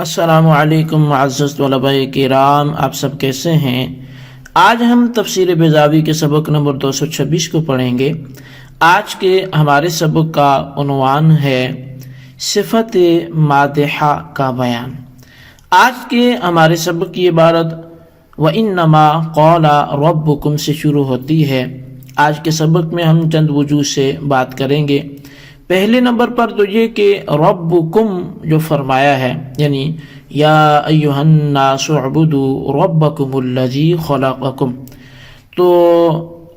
السلام علیکم معزز طلباء کرام، آپ سب کیسے ہیں؟ آج ہم تفسیر بیضاوی کے سبق نمبر 226 کو پڑھیں گے۔ آج کے ہمارے سبق کا عنوان ہے صفت مادحہ کا بیان۔ آج کے ہمارے سبق کی عبارت وَإِنَّمَا قَالَ رَبُّكُمْ سے شروع ہوتی ہے۔ آج کے سبق میں ہم چند وجوہ سے بات کریں گے۔ پہلے نمبر پر تو یہ کہ ربکم جو فرمایا ہے، یعنی یا ایھا الناس اعبدوا ربکم الذی خلقکم، تو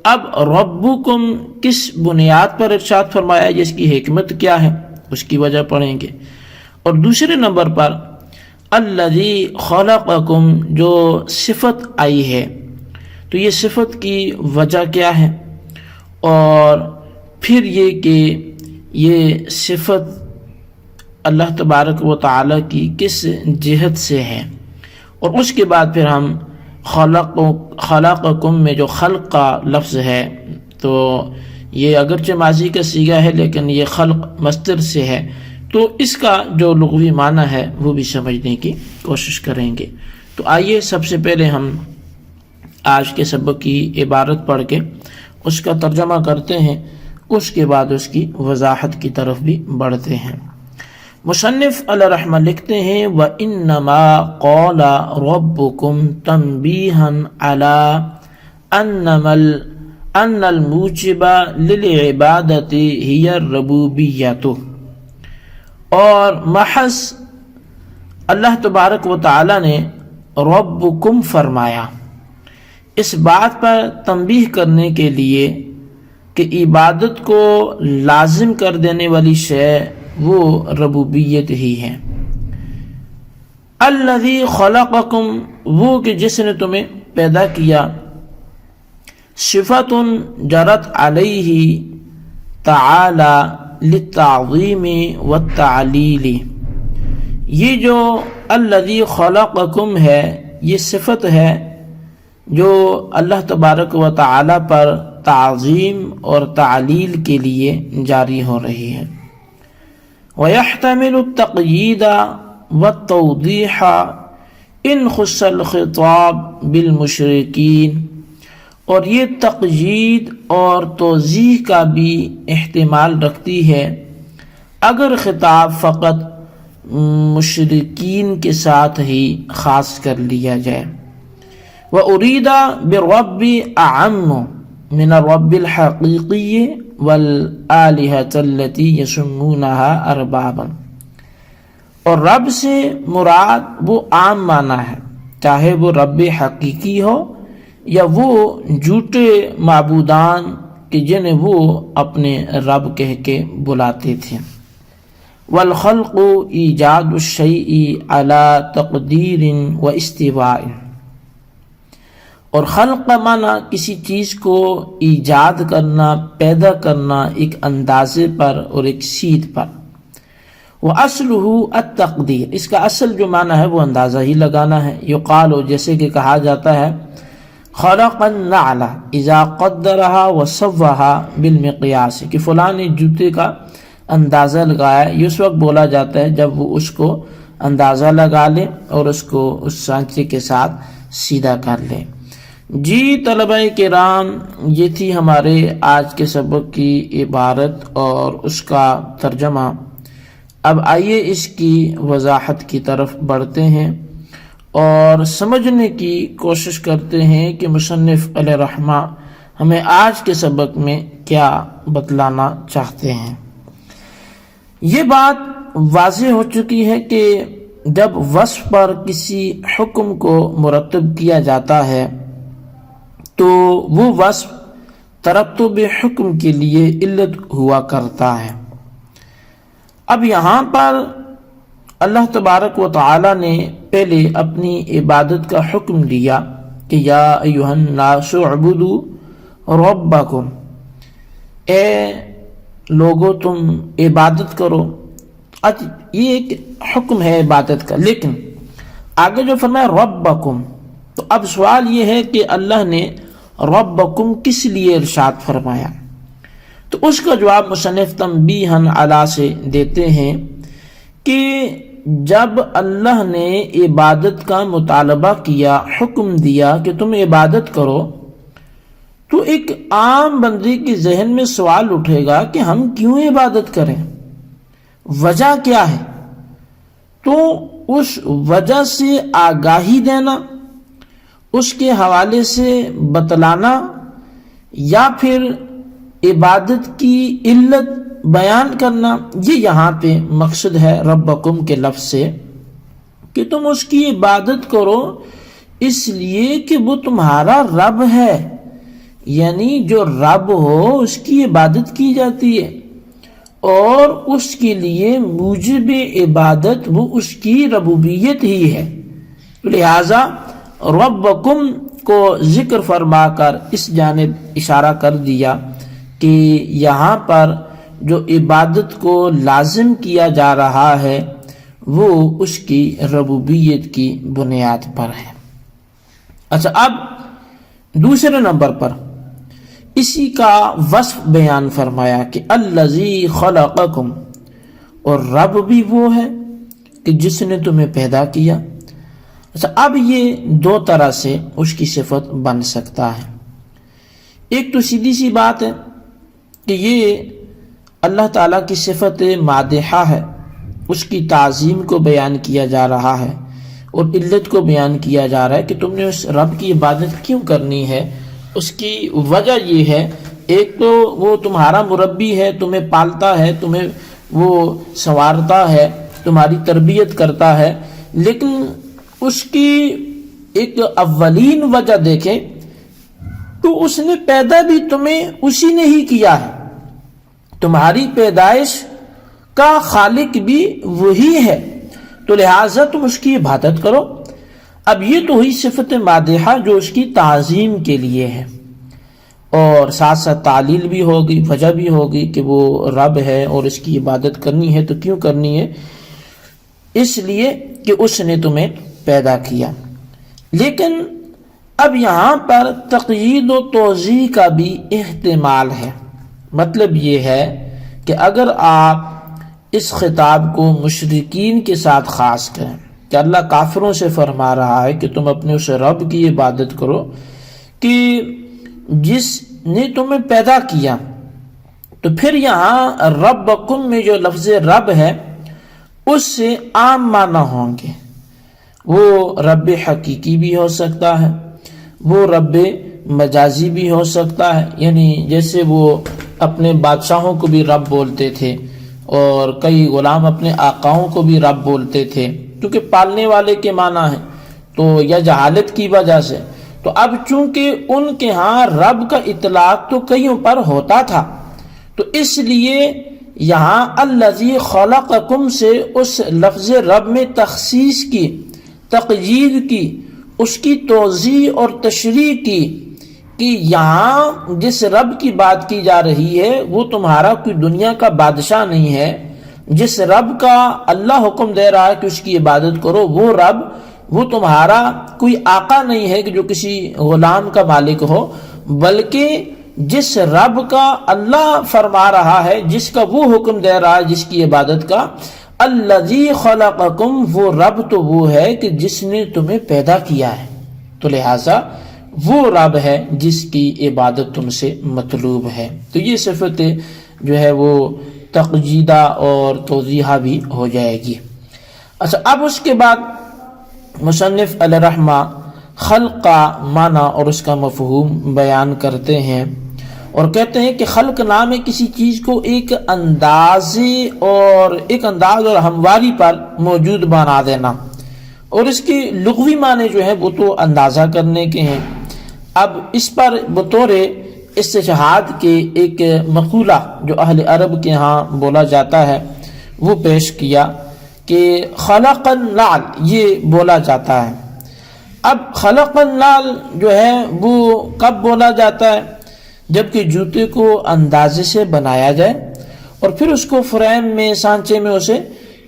اب ربکم کس بنیاد پر ارشاد فرمایا ہے، اس کی حکمت کیا ہے، اس کی وجہ پڑھیں گے۔ اور دوسرے نمبر پر الذی خلقکم جو صفت آئی ہے، تو یہ صفت کی وجہ کیا ہے، اور پھر یہ کہ یہ صفت اللہ تبارک و تعالی کی کس جہت سے ہے، اور اس کے بعد پھر ہم خلقکم میں جو خلق کا لفظ ہے، تو یہ اگرچہ ماضی کا صیغہ ہے لیکن یہ خلق مصدر سے ہے، تو اس کا جو لغوی معنی ہے وہ بھی سمجھنے کی کوشش کریں گے۔ تو آئیے سب سے پہلے ہم آج کے سبق کی عبارت پڑھ کے اس کا ترجمہ کرتے ہیں، اس کے بعد اس کی وضاحت کی طرف بھی بڑھتے ہیں۔ مصنف علیہ رحمہ لکھتے ہیں وَإِنَّمَا قَالَ رَبُّكُمْ تَنْبِيهًا عَلَىٰ أَنَّ الْمُوجِبَ لِلْعِبَادَةِ هِيَ الرُّبُوبِيَّةُ، اور محض اللہ تبارک و تعالی نے ربکم فرمایا اس بات پر تنبیہ کرنے کے لیے کہ عبادت کو لازم کر دینے والی شے وہ ربوبیت ہی ہے۔ الذی خلقکم، وہ کہ جس نے تمہیں پیدا کیا، صفت جرت علیہ تعالی للتعظیم والتعلیل، یہ جو الذی خلقکم ہے یہ صفت ہے جو اللہ تبارک و تعالی پر تعظیم اور تعلیل کے لیے جاری ہو رہی ہے۔ وَيَحْتَمِلُ التَّقْيِيدَ وَالتَّوْضِيحَ إِنْ خُصَّ الْخِطَابُ بِالْمُشْرِكِينَ، اور یہ تقیید اور توضیح کا بھی احتمال رکھتی ہے اگر خطاب فقط مشرکین کے ساتھ ہی خاص کر لیا جائے۔ وَأُرِيدَ بِالرَّبِّ أَعَمُّ من الرب الحقیقی والآلہۃ التی یسمونہا اربابا، اور رب سے مراد وہ عام معنی ہے، چاہے وہ رب حقیقی ہو یا وہ جھوٹے معبودان کہ جنہیں وہ اپنے رب کہہ کے بلاتے تھے۔ والخلق ایجاد الشیء علی تقدیر و استواء، اور خلق کا معنی کسی چیز کو ایجاد کرنا، پیدا کرنا ایک اندازے پر اور ایک سیدھ پر۔ وَأَصْلُهُ التَّقْدِيرُ، اس کا اصل جو معنی ہے وہ اندازہ ہی لگانا ہے۔ یقال، جیسے کہ کہا جاتا ہے خلق النعل اذا قدرها وصوها بالمقیاس، کہ فلاں نے جوتے کا اندازہ لگایا، یہ اس وقت بولا جاتا ہے جب وہ اس کو اندازہ لگا لے اور اس کو اس سانچے کے ساتھ سیدھا کر لے۔ جی طلباء کرام، یہ تھی ہمارے آج کے سبق کی عبارت اور اس کا ترجمہ۔ اب آئیے اس کی وضاحت کی طرف بڑھتے ہیں اور سمجھنے کی کوشش کرتے ہیں کہ مصنف علیہ رحمہ ہمیں آج کے سبق میں کیا بتلانا چاہتے ہیں۔ یہ بات واضح ہو چکی ہے کہ جب وصف پر کسی حکم کو مرتب کیا جاتا ہے تو وہ وصف ترتب حکم کے لیے علت ہوا کرتا ہے۔ اب یہاں پر اللہ تبارک و تعالی نے پہلے اپنی عبادت کا حکم دیا کہ یا ایھا الناس اعبدوا ربکم، اے لوگو تم عبادت کرو۔ یہ ایک حکم ہے عبادت کا، لیکن آگے جو فرمایا ربکم، تو اب سوال یہ ہے کہ اللہ نے ربکم کس لیے ارشاد فرمایا؟ تو اس کا جواب مصنف تنبیہاً علی سے دیتے ہیں کہ جب اللہ نے عبادت کا مطالبہ کیا، حکم دیا کہ تم عبادت کرو، تو ایک عام بندے کے ذہن میں سوال اٹھے گا کہ ہم کیوں عبادت کریں، وجہ کیا ہے؟ تو اس وجہ سے آگاہی دینا، اس کے حوالے سے بتلانا، یا پھر عبادت کی علت بیان کرنا، یہ یہاں پہ مقصد ہے ربکم کے لفظ سے، کہ تم اس کی عبادت کرو اس لیے کہ وہ تمہارا رب ہے، یعنی جو رب ہو اس کی عبادت کی جاتی ہے، اور اس کے لیے موجب عبادت وہ اس کی ربوبیت ہی ہے۔ لہذا ربکم کو ذکر فرما کر اس جانب اشارہ کر دیا کہ یہاں پر جو عبادت کو لازم کیا جا رہا ہے وہ اس کی ربوبیت کی بنیاد پر ہے۔ اچھا، اب دوسرے نمبر پر اسی کا وصف بیان فرمایا کہ الذی خلقکم، اور رب بھی وہ ہے کہ جس نے تمہیں پیدا کیا۔ اچھا، اب یہ دو طرح سے اس کی صفت بن سکتا ہے۔ ایک تو سیدھی سی بات ہے کہ یہ اللہ تعالیٰ کی صفت مادحہ ہے، اس کی تعظیم کو بیان کیا جا رہا ہے اور علت کو بیان کیا جا رہا ہے کہ تم نے اس رب کی عبادت کیوں کرنی ہے۔ اس کی وجہ یہ ہے، ایک تو وہ تمہارا مربی ہے، تمہیں پالتا ہے، تمہیں وہ سنوارتا ہے، تمہاری تربیت کرتا ہے، لیکن اس کی ایک اولین وجہ دیکھیں تو اس نے پیدا بھی تمہیں اسی نے ہی کیا ہے، تمہاری پیدائش کا خالق بھی وہی ہے، تو لہٰذا تم اس کی عبادت کرو۔ اب یہ تو ہوئی صفت مادحہ جو اس کی تعظیم کے لیے ہے، اور ساتھ ساتھ تعلیل بھی ہوگی، وجہ بھی ہوگی کہ وہ رب ہے اور اس کی عبادت کرنی ہے۔ تو کیوں کرنی ہے؟ اس لیے کہ اس نے تمہیں پیدا کیا۔ لیکن اب یہاں پر تقیید و توضیح کا بھی احتمال ہے۔ مطلب یہ ہے کہ اگر آپ اس خطاب کو مشرکین کے ساتھ خاص کریں کہ اللہ کافروں سے فرما رہا ہے کہ تم اپنے اس رب کی عبادت کرو کہ جس نے تمہیں پیدا کیا، تو پھر یہاں ربکم میں جو لفظ رب ہے اس سے عام معنی ہوں گے۔ وہ رب حقیقی بھی ہو سکتا ہے، وہ رب مجازی بھی ہو سکتا ہے، یعنی جیسے وہ اپنے بادشاہوں کو بھی رب بولتے تھے اور کئی غلام اپنے آقاؤں کو بھی رب بولتے تھے، کیونکہ پالنے والے کے معنی ہے، تو یا جہالت کی وجہ سے۔ تو اب چونکہ ان کے ہاں رب کا اطلاق تو کئیوں پر ہوتا تھا، تو اس لیے یہاں الذی خلقکم سے اس لفظ رب میں تخصیص کی، تقیید کی، اس کی توضیح اور تشریح کی کہ یہاں جس رب کی بات کی جا رہی ہے وہ تمہارا کوئی دنیا کا بادشاہ نہیں ہے، جس رب کا اللہ حکم دے رہا ہے کہ اس کی عبادت کرو، وہ رب، وہ تمہارا کوئی آقا نہیں ہے کہ جو کسی غلام کا مالک ہو، بلکہ جس رب کا اللہ فرما رہا ہے، جس کا وہ حکم دے رہا ہے جس کی عبادت کا، الذی خلقکم، وہ رب تو وہ ہے کہ جس نے تمہیں پیدا کیا ہے، تو لہٰذا وہ رب ہے جس کی عبادت تم سے مطلوب ہے۔ تو یہ صفت جو ہے وہ تقییدہ اور توضیحہ بھی ہو جائے گی۔ اچھا، اب اس کے بعد مصنف علیہ رحمہ خلق کا معنی اور اس کا مفہوم بیان کرتے ہیں اور کہتے ہیں کہ خلق نام ہے کسی چیز کو ایک انداز اور ہمواری پر موجود بنا دینا، اور اس کے لغوی معنی جو ہے وہ تو اندازہ کرنے کے ہیں۔ اب اس پر بطور استشہاد کے ایک مقولہ جو اہل عرب کے ہاں بولا جاتا ہے وہ پیش کیا کہ خلق النعل، یہ بولا جاتا ہے۔ اب خلق النعل جو ہے وہ کب بولا جاتا ہے؟ جبکہ جوتے کو اندازے سے بنایا جائے اور پھر اس کو فریم میں، سانچے میں اسے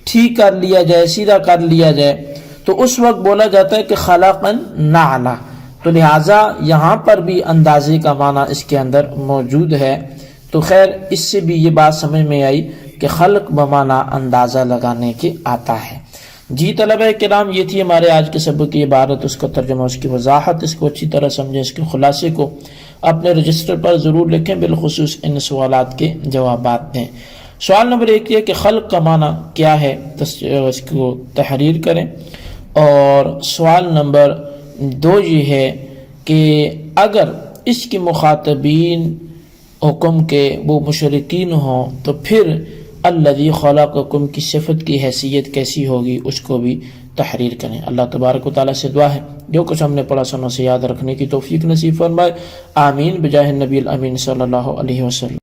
ٹھیک کر لیا جائے، سیدھا کر لیا جائے، تو اس وقت بولا جاتا ہے کہ خلق النعل۔ تو لہٰذا یہاں پر بھی اندازے کا معنی اس کے اندر موجود ہے۔ تو خیر، اس سے بھی یہ بات سمجھ میں آئی کہ خلق بمعنی اندازہ لگانے کے آتا ہے۔ جی طلبہ کرام، یہ تھی ہمارے آج کے سبق کی عبارت، اس کا ترجمہ، اس کی وضاحت، اس کو اچھی طرح سمجھیں، اس کے خلاصے کو اپنے رجسٹر پر ضرور لکھیں، بالخصوص ان سوالات کے جوابات دیں۔ سوال نمبر 1 یہ کہ خلق کا معنی کیا ہے، اس کو تحریر کریں۔ اور سوال نمبر 2 یہ ہے کہ اگر اس کے مخاطبین حکم کے وہ مشرکین ہوں تو پھر الذی خلقکم کی صفت کی حیثیت کیسی ہوگی، اس کو بھی تحریر کریں۔ اللہ تبارک و تعالیٰ سے دعا ہے جو کچھ ہم نے پڑھا سنا سے یاد رکھنے کی توفیق نصیب فرمائے، آمین بجاہ النبی الامین صلی اللہ علیہ وسلم۔